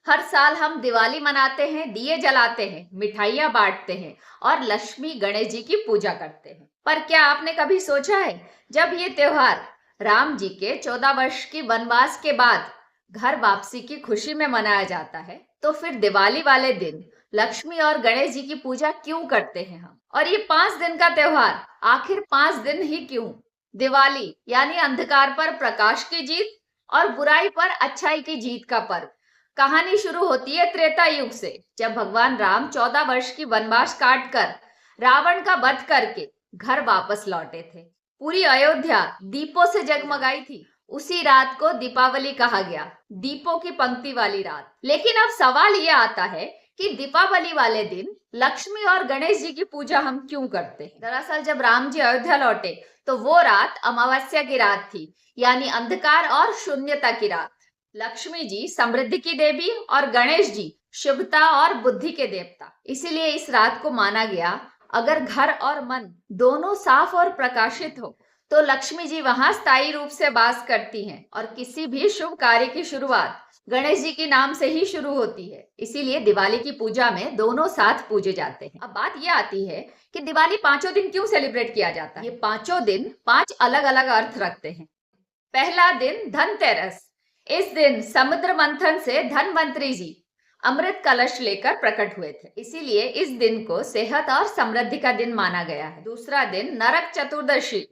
हर साल हम दिवाली मनाते हैं, दिए जलाते हैं, मिठाइयाँ बांटते हैं और लक्ष्मी गणेश जी की पूजा करते हैं। पर क्या आपने कभी सोचा है, जब ये त्योहार राम जी के 14 वर्ष की वनवास के बाद घर वापसी की खुशी में मनाया जाता है, तो फिर दिवाली वाले दिन लक्ष्मी और गणेश जी की पूजा क्यों करते हैं हम? और ये 5 दिन का त्योहार आखिर 5 दिन ही क्यों? दिवाली यानी अंधकार पर प्रकाश की जीत और बुराई पर अच्छाई की जीत का पर्व। कहानी शुरू होती है त्रेता युग से, जब भगवान राम 14 वर्ष की वनवास काट कर रावण का वध करके घर वापस लौटे थे। पूरी अयोध्या दीपों से जगमगाई थी। उसी रात को दीपावली कहा गया, दीपों की पंक्ति वाली रात। लेकिन अब सवाल ये आता है कि दीपावली वाले दिन लक्ष्मी और गणेश जी की पूजा हम क्यों करते हैं? दरअसल जब राम जी अयोध्या लौटे तो वो रात अमावस्या की रात थी, यानी अंधकार और शून्यता की रात। लक्ष्मी जी समृद्धि की देवी और गणेश जी शुभता और बुद्धि के देवता। इसीलिए इस रात को माना गया, अगर घर और मन दोनों साफ और प्रकाशित हो तो लक्ष्मी जी वहां स्थायी रूप से वास करती हैं और किसी भी शुभ कार्य की शुरुआत गणेश जी के नाम से ही शुरू होती है। इसीलिए दिवाली की पूजा में दोनों साथ पूजे जाते हैं। अब बात यह आती है कि दिवाली 5 दिन क्यों सेलिब्रेट किया जाता है? ये 5 दिन 5 अलग अलग अर्थ रखते हैं। पहला दिन धनतेरस। इस दिन समुद्र मंथन से धनवंतरी जी अमृत कलश लेकर प्रकट हुए थे, इसीलिए इस दिन को सेहत और समृद्धि का दिन माना गया है। दूसरा दिन नरक चतुर्दशी,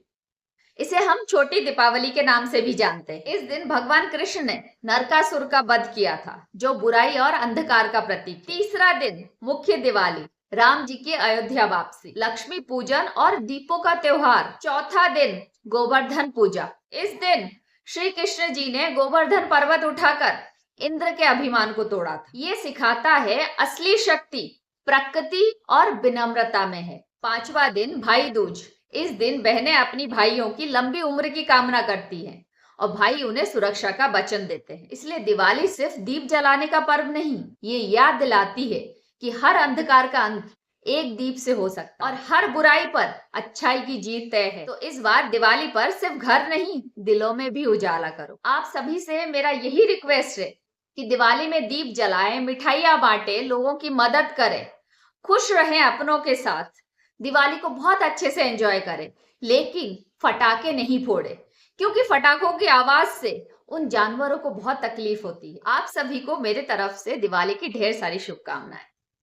इसे हम छोटी दीपावली के नाम से भी जानते हैं। इस दिन भगवान कृष्ण ने नरकासुर का वध किया था, जो बुराई और अंधकार का प्रतीक। तीसरा दिन मुख्य दिवाली, राम जी की अयोध्या वापसी, लक्ष्मी पूजन और दीपों का त्योहार। चौथा दिन गोवर्धन पूजा। इस दिन श्री कृष्ण जी ने गोवर्धन पर्वत उठाकर इंद्र के अभिमान को तोड़ा था। ये सिखाता है असली शक्ति प्रकृति और विनम्रता में है। पांचवा दिन भाई दूज। इस दिन बहनें अपनी भाइयों की लंबी उम्र की कामना करती हैं और भाई उन्हें सुरक्षा का वचन देते हैं। इसलिए दिवाली सिर्फ दीप जलाने का पर्व नहीं, ये याद दिलाती है कि हर अंधकार का अंत एक दीप से हो सकता है और हर बुराई पर अच्छाई की जीत तय है। तो इस बार दिवाली पर सिर्फ घर नहीं, दिलों में भी उजाला करो। आप सभी से मेरा यही रिक्वेस्ट है कि दिवाली में दीप जलाएं, मिठाइयां बांटें, लोगों की मदद करें, खुश रहें अपनों के साथ। दिवाली को बहुत अच्छे से एंजॉय करें, लेकिन फटाके नहीं फोड़े, क्योंकि फटाकों की आवाज से उन जानवरों को बहुत तकलीफ होती है। आप सभी को मेरे तरफ से दिवाली की ढेर सारी शुभकामनाएं।